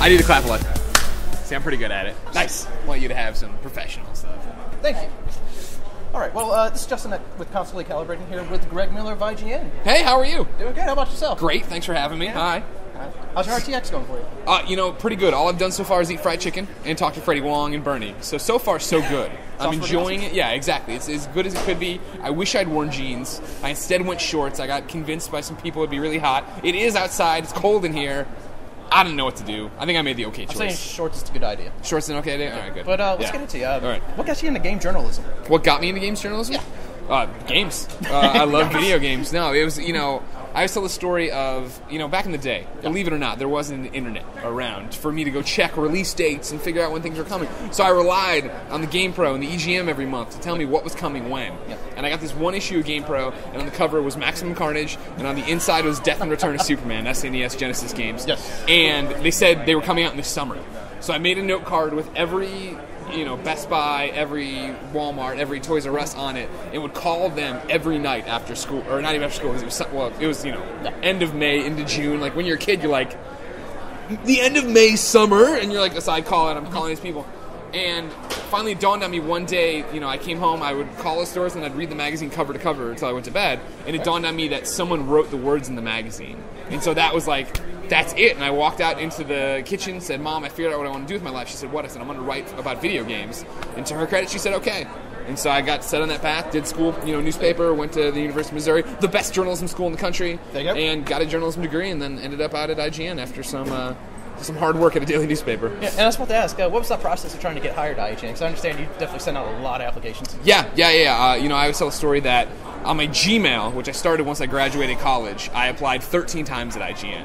I need to clap a lot. See, I'm pretty good at it. Nice. I want you to have some professional stuff. Thank you. All right, well, this is Justin with Constantly Calibrating here with Greg Miller of IGN. Hey, how are you? Doing good. How about yourself? Great. Thanks for having me. Yeah. Hi. How's your RTX going for you? You know, pretty good. All I've done so far is eat fried chicken and talk to Freddie Wong and Bernie. So far, so good. I'm enjoying it. Yeah, exactly. It's as good as it could be. I wish I'd worn jeans. I instead went shorts. I got convinced by some people it'd be really hot. It is outside. It's cold in here. I didn't know what to do. I think I made the okay choice. I'm saying shorts is a good idea. Shorts is an okay idea? All right, good. But let's get into it. All right. What got you into game journalism? What got me into games journalism? Yeah. Games. I love video games. No, it was, I always tell the story of, back in the day, believe it or not, there wasn't an internet around for me to go check release dates and figure out when things were coming. So I relied on the GamePro and the EGM every month to tell me what was coming when. Yep. And I got this one issue of GamePro, and on the cover was Maximum Carnage, and on the inside was Death and Return of Superman, SNES Genesis games. Yes. And they said they were coming out in the summer. So I made a note card with every Best Buy, every Walmart, every Toys R Us on it, and would call them every night after school, or not even after school, because it was end of May into June. Like when you're a kid, you're like, the end of May, summer, and you're like, so I'd call and I'm calling these people. And finally it dawned on me one day, I came home, I would call the stores and I'd read the magazine cover to cover until I went to bed, and it dawned on me that someone wrote the words in the magazine. And so that was like, that's it. And I walked out into the kitchen, said, Mom, I figured out what I want to do with my life. She said, what? I said, I'm going to write about video games. And to her credit, she said, okay. And so I got set on that path, did school, newspaper, went to the University of Missouri, the best journalism school in the country, and got a journalism degree, and then ended up out at IGN after some hard work at a daily newspaper. Yeah, and I was about to ask, what was that process of trying to get hired at IGN? Because I understand you definitely sent out a lot of applications. Yeah. I always tell a story that on my Gmail, which I started once I graduated college, I applied 13 times at IGN.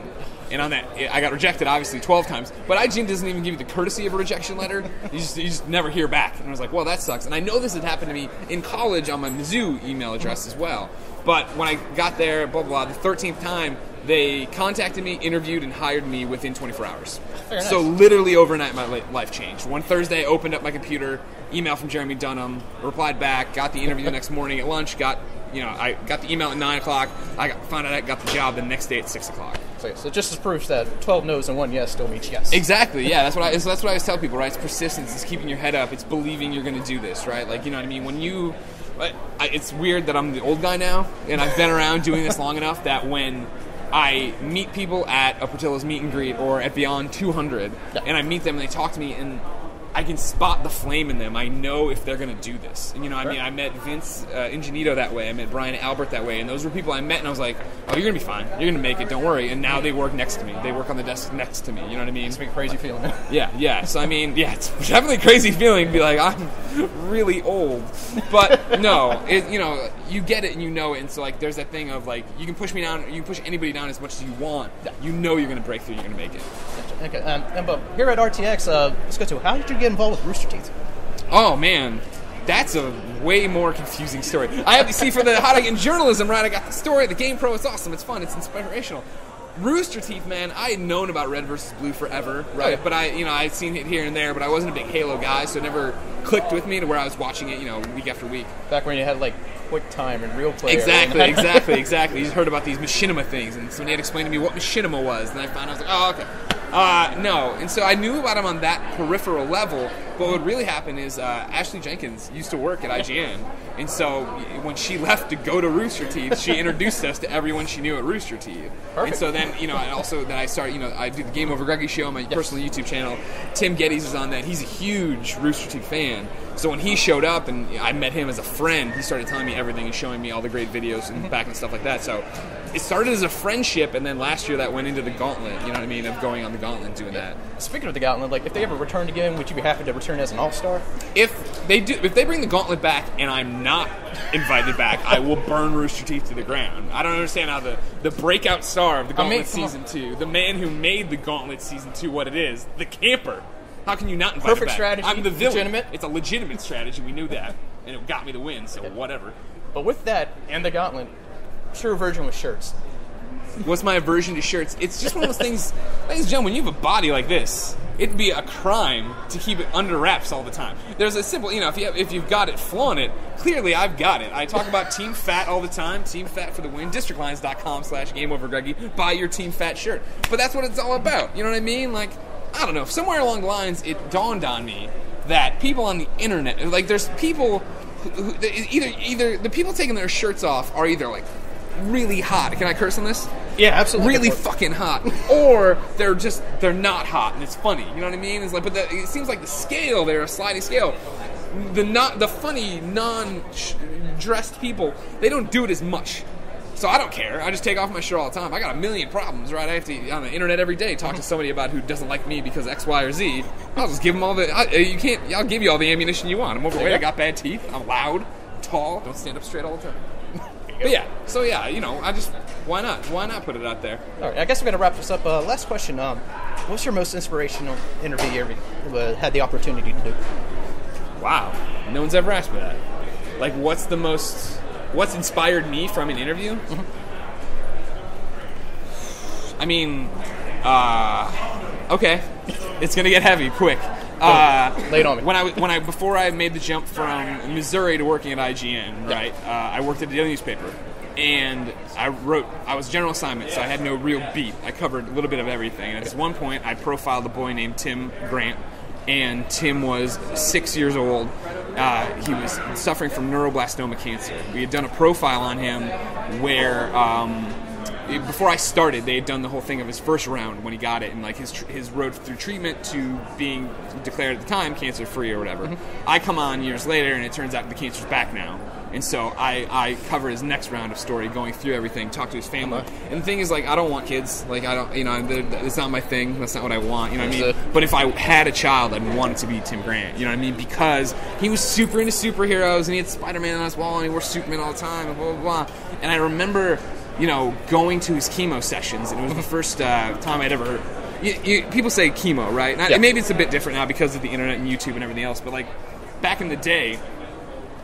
And on that, I got rejected, obviously, 12 times. But IGN doesn't even give you the courtesy of a rejection letter. You just never hear back. And I was like, well, that sucks. And I know this had happened to me in college on my Mizzou email address as well. But when I got there, blah, blah, blah, the 13th time, they contacted me, interviewed, and hired me within 24 hours. Very nice. So literally overnight, my life changed. One Thursday, I opened up my computer, email from Jeremy Dunham, replied back, got the interview the next morning at lunch, I got the email at 9 o'clock, found out I got the job the next day at 6 o'clock. So just as proof that 12 no's and 1 yes still means yes. Exactly, yeah. That's what I always tell people, right? It's persistence, it's keeping your head up, it's believing you're going to do this, right? Like, you know what I mean? When you... It's weird that I'm the old guy now, and I've been around doing this long enough that when I meet people at a Portillo's meet and greet or at Beyond 200, and I meet them and they talk to me, and I can spot the flame in them. I know if they're going to do this. And, I met Vince Ingenito that way. I met Brian Albert that way. And those were people I met, and I was like, oh, you're going to be fine. You're going to make it. Don't worry. And now they work next to me. They work on the desk next to me. You know what I mean? It's a big crazy feeling. Yeah. So, it's definitely a crazy feeling to be like, I'm really old. But, no, you get it and you know it. And so, like, there's that thing of, like, you can push me down, you can push anybody down as much as you want. You know you're going to break through. You're going to make it. Okay. But here at RTX, let's go to, how did you get involved with Rooster Teeth? Oh, man. That's a way more confusing story. I have to see for the how to get in journalism, right? I got the story, the GamePro, it's awesome, it's fun, it's inspirational. Rooster Teeth, man, I had known about Red vs. Blue forever, right? But I'd seen it here and there, but I wasn't a big Halo guy, so it never clicked with me to where I was watching it, week after week. Back when you had, like, QuickTime and Real Player. Exactly. You just heard about these machinima things, and somebody had explained to me what machinima was, and I found out, I was like, oh, okay. No, and so I knew about him on that peripheral level, but what really happened is Ashley Jenkins used to work at IGN, and so when she left to go to Rooster Teeth, she introduced us to everyone she knew at Rooster Teeth. Perfect. And so then, I started, I do the Game Over Greggy show on my personal YouTube channel. Tim Geddes is on that. He's a huge Rooster Teeth fan. So when he showed up and I met him as a friend, he started telling me everything and showing me all the great videos and back and stuff like that. So it started as a friendship, and then last year that went into the Gauntlet, you know what I mean, of going on the Gauntlet and doing that. Speaking of the Gauntlet, like, if they ever returned again, would you be happy to return as an all-star? If they bring the Gauntlet back and I'm not invited back, I will burn Rooster Teeth to the ground. I don't understand how the breakout star of the Gauntlet Season 2, the man who made the Gauntlet Season 2 what it is, the camper, how can you not invite him back? Perfect strategy. I'm the villain. Legitimate. It's a legitimate strategy. We knew that, and it got me the win, so whatever. But with that and the Gauntlet, true version with shirts. What's my aversion to shirts? It's just one of those things, ladies and gentlemen, when you have a body like this, it'd be a crime to keep it under wraps all the time. There's a simple, if you've got it, flaunt it. Clearly, I've got it. I talk about Team Fat all the time. Team Fat for the win. DistrictLines.com/GameOverGreggy. Buy your Team Fat shirt. But that's what it's all about. You know what I mean? Like, I don't know, somewhere along the lines, it dawned on me that people on the internet, like, there's people who either the people taking their shirts off are either, like, really hot. Can I curse on this? Yeah, absolutely. Really fucking hot. Or they're not hot, and it's funny. You know what I mean? It's like, but it seems like the scale there, a sliding scale. The funny, non-dressed people, they don't do it as much. So I don't care. I just take off my shirt all the time. I got a million problems, right? I have to, on the internet every day, talk to somebody about who doesn't like me because X, Y, or Z. I'll just give them all I'll give you all the ammunition you want. I'm overweight, I got bad teeth, I'm loud, tall, don't stand up straight all the time. But yeah, so yeah, I just, why not? Why not put it out there? All right, I guess we're going to wrap this up. Last question. What's your most inspirational interview you ever had the opportunity to do? Wow. No one's ever asked me that. Like, what's inspired me from an interview? Mm-hmm. I mean, okay. It's going to get heavy quick. Lay it on me. Before I made the jump from Missouri to working at IGN, right? I worked at a daily newspaper, and I was general assignment, so I had no real beat. I covered a little bit of everything. And at one point, I profiled a boy named Tim Grant, and Tim was 6 years old. He was suffering from neuroblastoma cancer. We had done a profile on him where before I started, they had done the whole thing of his first round when he got it, and like his road through treatment to being declared at the time cancer-free or whatever. Mm-hmm. I come on years later, and it turns out the cancer's back now. And so I cover his next round of story, going through everything, talk to his family. Uh-huh. And the thing is, like, I don't want kids. Like, I don't, it's not my thing. That's not what I want. You know what I mean? But if I had a child, I'd want it to be Tim Grant. You know what I mean? Because he was super into superheroes, and he had Spider-Man on his wall, and he wore Superman all the time, and blah, blah, blah. And I remember, going to his chemo sessions, and it was the first time I'd ever heard. People say chemo, right? And maybe it's a bit different now because of the internet and YouTube and everything else, but, like, back in the day,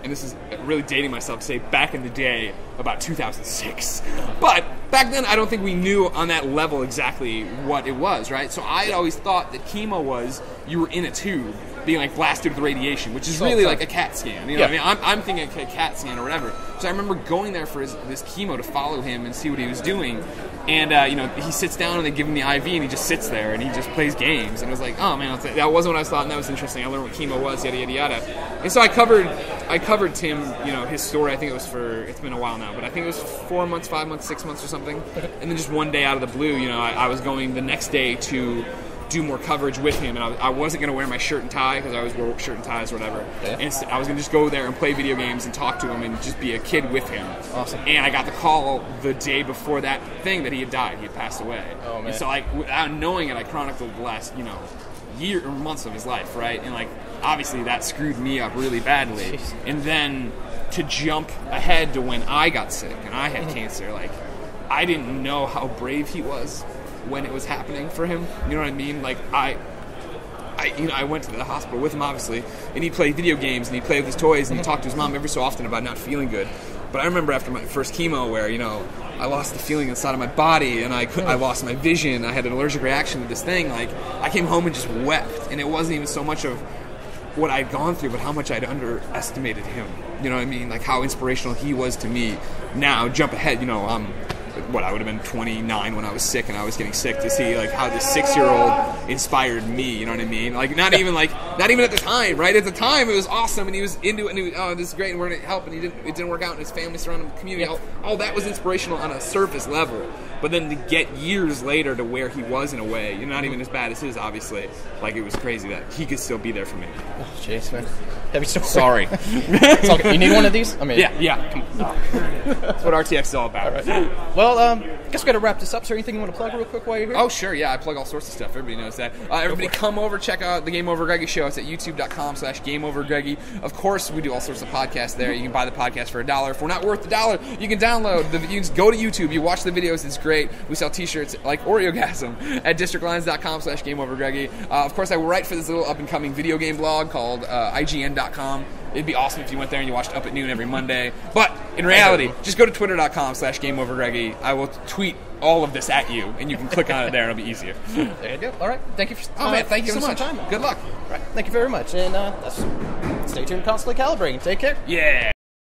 and this is really dating myself to say back in the day, about 2006. But back then, I don't think we knew on that level exactly what it was, right? So I had always thought that chemo was you were in a tube being like blasted with radiation, which is really like a CAT scan. You know what I mean? I'm thinking a CAT scan or whatever. So I remember going there for this chemo to follow him and see what he was doing. And, he sits down and they give him the IV and he just sits there and he just plays games. And it was like, oh man, that wasn't what I was thought, and that was interesting. I learned what chemo was, yada, yada, yada. And so I covered Tim, his story. I think it's been a while now, but I think it was 4 months, 5 months, 6 months or something. And then just one day out of the blue, I was going the next day to do more coverage with him, and I wasn't going to wear my shirt and tie because I always wore shirt and ties or whatever. Yeah. And I was going to just go there and play video games and talk to him and just be a kid with him. Awesome. And I got the call the day before that thing that he had died. He had passed away. Oh, man. And so, like, without knowing it, I chronicled the last, year or months of his life, right? And, like, obviously that screwed me up really badly. Jeez. And then to jump ahead to when I got sick and I had cancer, like, I didn't know how brave he was when it was happening for him. You know what I mean? Like, I went to the hospital with him, obviously, and he played video games and he played with his toys and he talked to his mom every so often about not feeling good. But I remember after my first chemo where, I lost the feeling inside of my body and I lost my vision. I had an allergic reaction to this thing. Like, I came home and just wept, and it wasn't even so much of what I'd gone through, but how much I'd underestimated him. You know what I mean? Like, how inspirational he was to me. Now, jump ahead, I would have been 29 when I was sick, and I was getting sick, to see like how this 6-year-old inspired me. You know what I mean? Like, not even at the time, right? At the time, it was awesome, and he was into it, and he was, this is great, and we're gonna help, and it didn't work out, and his family surrounded him, community, all that was inspirational on a surface level. But then to get years later to where he was in a way, not even as bad as his, obviously, like, it was crazy that he could still be there for me. Oh, jeez, man. Heavy story. Sorry. It's okay. You need one of these? I mean, yeah. Come on. That's what RTX is all about. All right. Well, I guess we got to wrap this up. Is there anything you want to plug real quick while you're here? Oh, sure. Yeah, I plug all sorts of stuff. Everybody knows that. Everybody come over, check out the Game Over Greggy show. It's at youtube.com/GameOverGreggy. Of course, we do all sorts of podcasts there. You can buy the podcast for $1. If we're not worth $1, you can download. You can go to YouTube. You watch the videos. It's great. We sell t-shirts like Oreogasm at districtlines.com/GameOverGreggy. Of course, I write for this little up-and-coming video game blog called IGN.com. It'd be awesome if you went there and you watched Up at Noon every Monday. But in reality, just go to twitter.com/GameOverGreggy. I will tweet all of this at you, and you can click on it there. It'll be easier. There you go. All right. Thank you for thank you so much. Good luck. All right. Thank you very much. And stay tuned, constantly calibrating. Take care. Yeah.